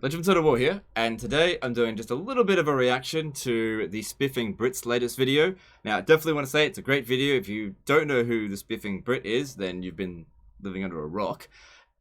Legend of Total War here, and today I'm doing just a little bit of a reaction to the Spiffing Brit's latest video. Now, I definitely want to say it's a great video. If you don't know who the Spiffing Brit is, then you've been living under a rock.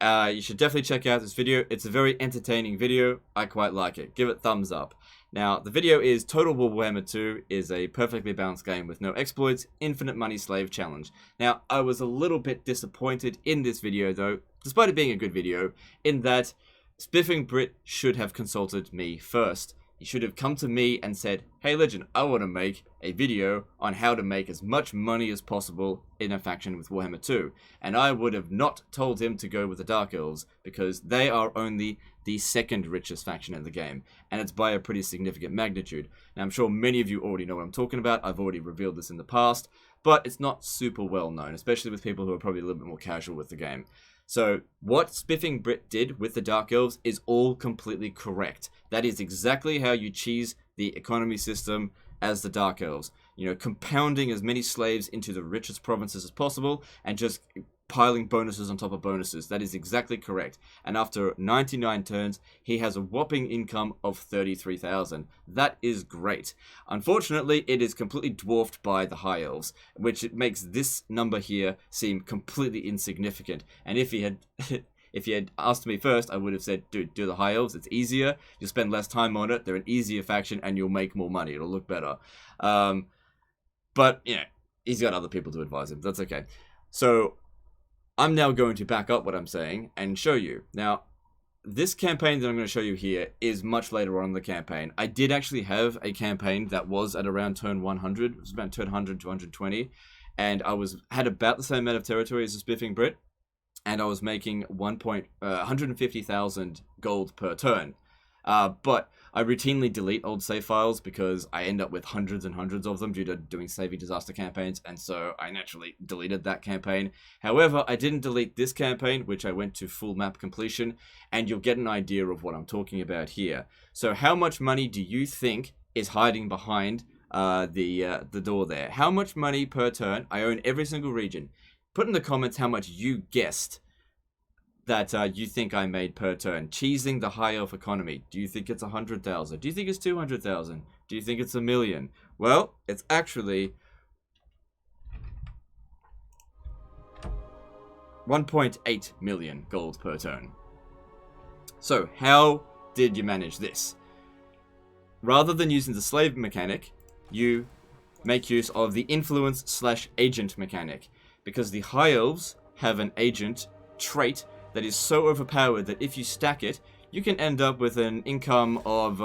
You should definitely check out this video. It's a very entertaining video. I quite like it. Give it thumbs up. Now, the video is Total War Warhammer 2 is a perfectly balanced game with no exploits, infinite money slave challenge. Now, I was a little bit disappointed in this video though, despite it being a good video, in that Spiffing Brit should have consulted me first. He should have come to me and said, "Hey Legend, I want to make a video on how to make as much money as possible in a faction with Warhammer 2. And I would have not told him to go with the Dark Elves, because they are only the second richest faction in the game. And it's by a pretty significant magnitude. Now I'm sure many of you already know what I'm talking about. I've already revealed this in the past. But it's not super well known, especially with people who are probably a little bit more casual with the game. So, what Spiffing Brit did with the Dark Elves is all completely correct. That is exactly how you cheese the economy system as the Dark Elves. You know, compounding as many slaves into the richest provinces as possible, and just piling bonuses on top of bonuses. That is exactly correct. And after 99 turns, he has a whopping income of 33,000. That is great. Unfortunately, it is completely dwarfed by the High Elves, which makes this number here seem completely insignificant. And if he had if you had asked me first, I would have said, dude, do the High Elves. It's easier. You'll spend less time on it. They're an easier faction, and you'll make more money. It'll look better. But, you know, he's got other people to advise him. That's okay. So I'm now going to back up what I'm saying and show you. Now, this campaign that I'm going to show you here is much later on in the campaign. I did actually have a campaign that was at around turn 100. It was about turn 100 to 120. And I had about the same amount of territory as the Spiffing Brit. And I was making 150,000 gold per turn. But I routinely delete old save files because I end up with hundreds and hundreds of them due to doing saving disaster campaigns, and so I naturally deleted that campaign. However, I didn't delete this campaign, which I went to full map completion, and you'll get an idea of what I'm talking about here. So how much money do you think is hiding behind the door there? How much money per turn? I own every single region. Put in the comments how much you guessed that you think I made per turn. Cheesing the High Elf economy. Do you think it's 100,000? Do you think it's 200,000? Do you think it's 1,000,000? Well, it's actually 1.8 million gold per turn. So, how did you manage this? Rather than using the slave mechanic, you make use of the influence/agent mechanic, because the High Elves have an agent trait that is so overpowered that if you stack it, you can end up with an income of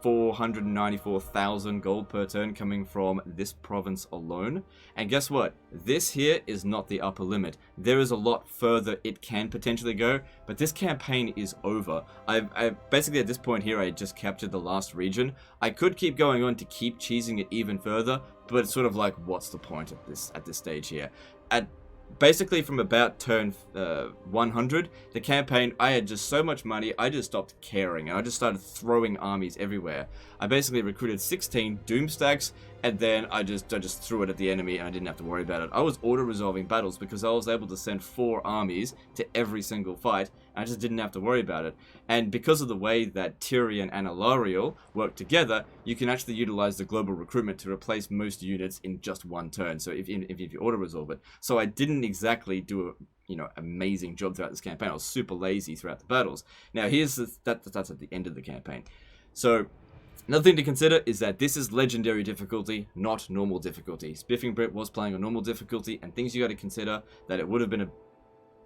494,000 gold per turn coming from this province alone. And guess what? This here is not the upper limit. There is a lot further it can potentially go, but this campaign is over. I basically at this point here, I just captured the last region. I could keep going on to keep cheesing it even further, but it's sort of like, what's the point at this stage here? Basically, from about turn 100, the campaign, I had just so much money, I just stopped caring, and I just started throwing armies everywhere. I basically recruited 16 Doom Stacks, and then I just threw it at the enemy, and I didn't have to worry about it. I was auto-resolving battles because I was able to send 4 armies to every single fight, and I just didn't have to worry about it. And because of the way that Tyrion and Alariel work together, you can actually utilize the global recruitment to replace most units in just one turn, so if you auto-resolve it. So I didn't exactly do a amazing job throughout this campaign. I was super lazy throughout the battles. Now here's that's at the end of the campaign. So another thing to consider is that this is legendary difficulty, not normal difficulty. Spiffing Brit was playing on normal difficulty, and things you got to consider that it would have been a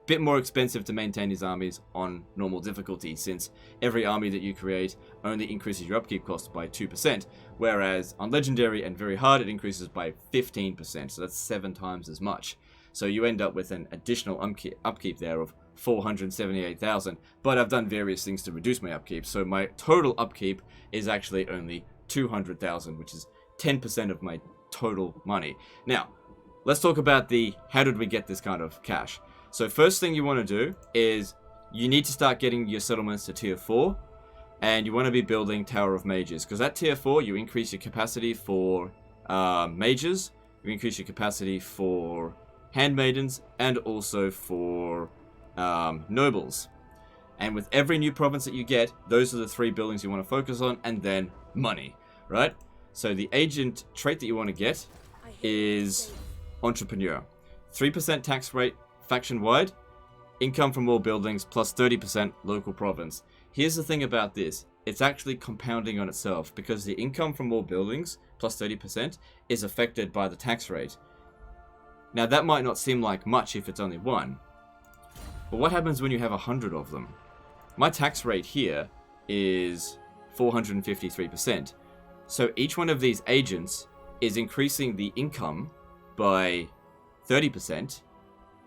bit more expensive to maintain his armies on normal difficulty, since every army that you create only increases your upkeep costs by 2%, whereas on legendary and very hard it increases by 15%, so that's 7 times as much. So you end up with an additional upkeep there of 478,000, but I've done various things to reduce my upkeep, so my total upkeep is actually only 200,000, which is 10% of my total money. Now, let's talk about how did we get this kind of cash. So first thing you want to do is you need to start getting your settlements to tier 4, and you want to be building Tower of Mages, because at tier 4 you increase your capacity for mages, you increase your capacity for handmaidens, and also for nobles. And with every new province that you get, those are the 3 buildings you want to focus on, and then money, right? So the agent trait that you want to get is entrepreneur. 3% tax rate faction-wide, income from all buildings, plus 30% local province. Here's the thing about this. It's actually compounding on itself, because the income from all buildings, plus 30%, is affected by the tax rate. Now, that might not seem like much if it's only 1. But what happens when you have 100 of them? My tax rate here is 453%. So each one of these agents is increasing the income by 30%.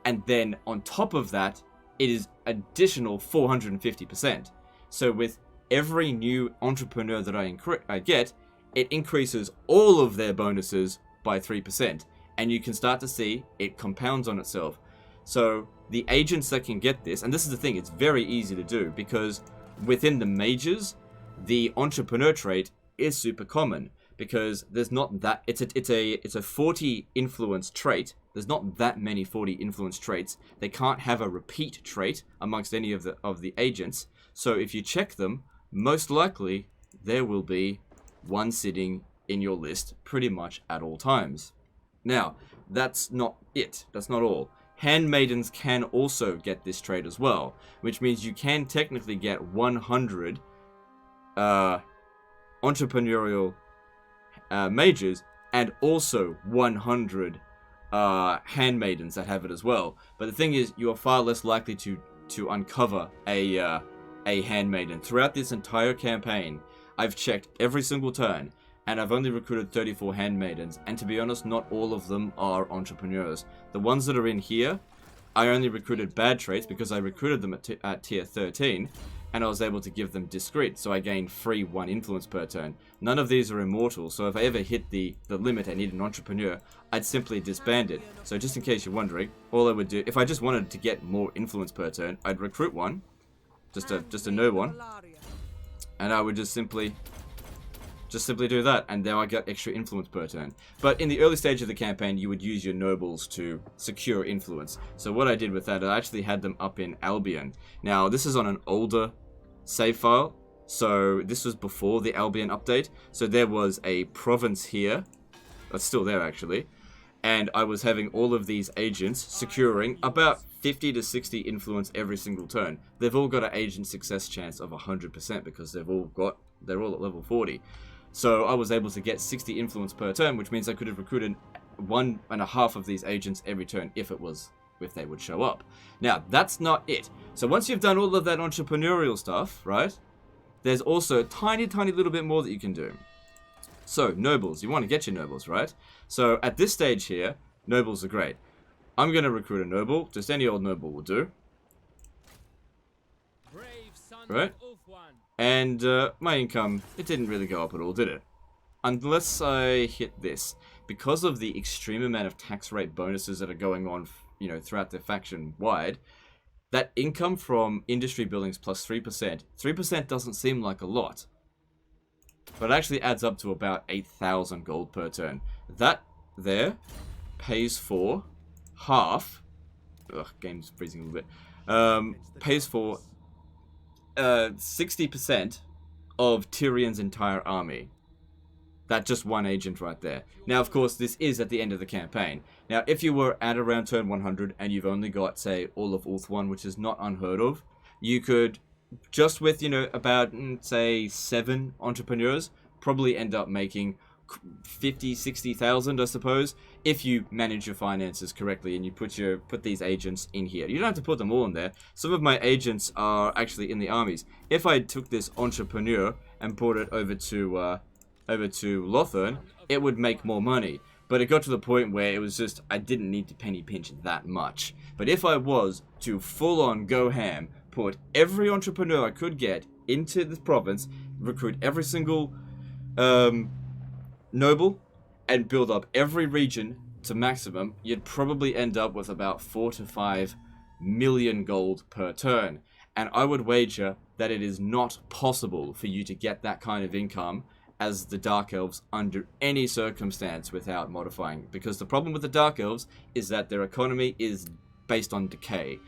And then on top of that, it is additional 450%. So with every new entrepreneur that I get, it increases all of their bonuses by 3%. And you can start to see it compounds on itself. So the agents that can get this, and this is the thing, it's very easy to do, because within the majors, the entrepreneur trait is super common, because there's not that, it's a 40 influence trait. There's not that many 40 influence traits. They can't have a repeat trait amongst any of the agents. So if you check them, most likely there will be one sitting in your list pretty much at all times. Now, that's not it. That's not all. Handmaidens can also get this trait as well, which means you can technically get 100 entrepreneurial mages and also 100 handmaidens that have it as well. But the thing is, you are far less likely to uncover a handmaiden. Throughout this entire campaign, I've checked every single turn, and I've only recruited 34 handmaidens, and to be honest, not all of them are entrepreneurs. The ones that are in here, I only recruited bad traits because I recruited them at tier 13, and I was able to give them discreet, so I gained free 1 influence per turn. None of these are immortal, so if I ever hit the limit I need an entrepreneur, I'd simply disband it. So just in case you're wondering, all I would do, if I just wanted to get more influence per turn, I'd recruit one, just a no one, and I would just simply do that, and now I get extra influence per turn. But in the early stage of the campaign, you would use your nobles to secure influence. So what I did with that, I actually had them up in Albion. Now, this is on an older save file, so this was before the Albion update. So there was a province here, that's still there actually, and I was having all of these agents securing about 50 to 60 influence every single turn. They've all got an agent success chance of 100% because they're all at level 40. So I was able to get 60 influence per turn, which means I could have recruited 1.5 of these agents every turn if they would show up. Now, that's not it. So once you've done all of that entrepreneurial stuff, right, there's also a tiny little bit more that you can do. So, nobles. You want to get your nobles, right? So at this stage here, nobles are great. I'm going to recruit a noble. Just any old noble will do. Right? And my income, it didn't really go up at all, did it? Unless I hit this. Because of the extreme amount of tax rate bonuses that are going on, throughout the faction wide, that income from industry buildings plus 3%, 3% doesn't seem like a lot. But it actually adds up to about 8,000 gold per turn. That there pays for half, game's freezing a little bit, pays for 60% of Tyrion's entire army. That just one agent right there. Now, of course, this is at the end of the campaign. Now, if you were at around turn 100 and you've only got, say, all of Ulthuan, which is not unheard of, you could, just with, about, say, 7 entrepreneurs, probably end up making 50, 60,000, I suppose, if you manage your finances correctly and you put these agents in here. You don't have to put them all in there. Some of my agents are actually in the armies. If I took this entrepreneur and brought it over to Lothern, it would make more money. But it got to the point where it was just, I didn't need to penny pinch that much. But if I was to full on go ham, put every entrepreneur I could get into this province, recruit every single noble, and build up every region to maximum, you'd probably end up with about 4 to 5 million gold per turn. And I would wager that it is not possible for you to get that kind of income as the Dark Elves under any circumstance without modifying. Because the problem with the Dark Elves is that their economy is based on decay.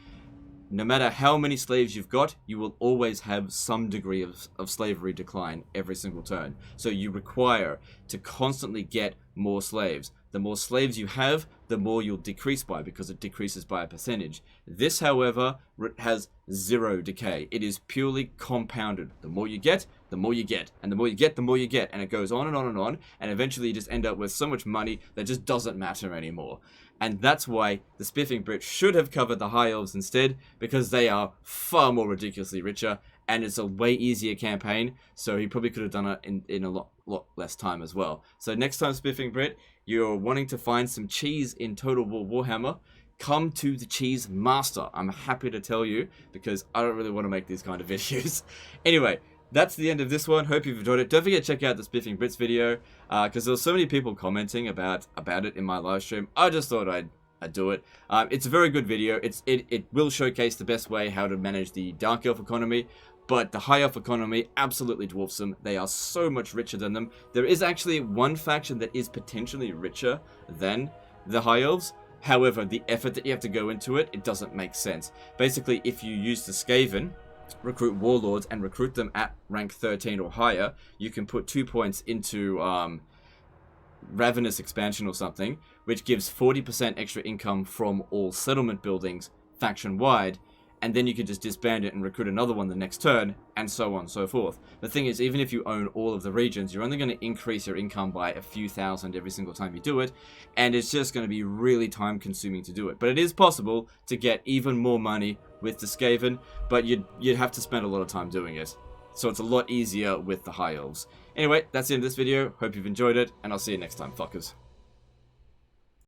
no matter how many slaves you've got, you will always have some degree of slavery decline every single turn. So you require to constantly get more slaves. The more slaves you have, the more you'll decrease by, because it decreases by a percentage. This, however, has zero decay. It is purely compounded. The more you get, the more you get. And the more you get, the more you get. And it goes on and on and on. And eventually you just end up with so much money that just doesn't matter anymore. And that's why the Spiffing Brit should have covered the High Elves instead, because they are far more ridiculously richer, and it's a way easier campaign, so he probably could have done it in a lot less time as well. So next time, Spiffing Brit, you're wanting to find some cheese in Total War Warhammer, come to the Cheese Master. I'm happy to tell you, because I don't really want to make these kind of videos. Anyway, that's the end of this one. Hope you've enjoyed it. Don't forget to check out the Spiffing Brits video, because there were so many people commenting about it in my live stream. I just thought I'd do it. It's a very good video. It will showcase the best way how to manage the Dark Elf economy, but the High Elf economy absolutely dwarfs them. They are so much richer than them. There is actually one faction that is potentially richer than the High Elves. However, the effort that you have to go into it, it doesn't make sense. Basically, if you use the Skaven, recruit warlords and recruit them at rank 13 or higher, you can put 2 points into Ravenous Expansion or something, which gives 40% extra income from all settlement buildings faction-wide, and then you can just disband it and recruit another one the next turn, and so on and so forth. The thing is, even if you own all of the regions, you're only going to increase your income by a few thousand every single time you do it, and it's just going to be really time-consuming to do it. But it is possible to get even more money with the Skaven, but you'd have to spend a lot of time doing it. So it's a lot easier with the High Elves. Anyway, that's the end of this video. Hope you've enjoyed it, and I'll see you next time, fuckers.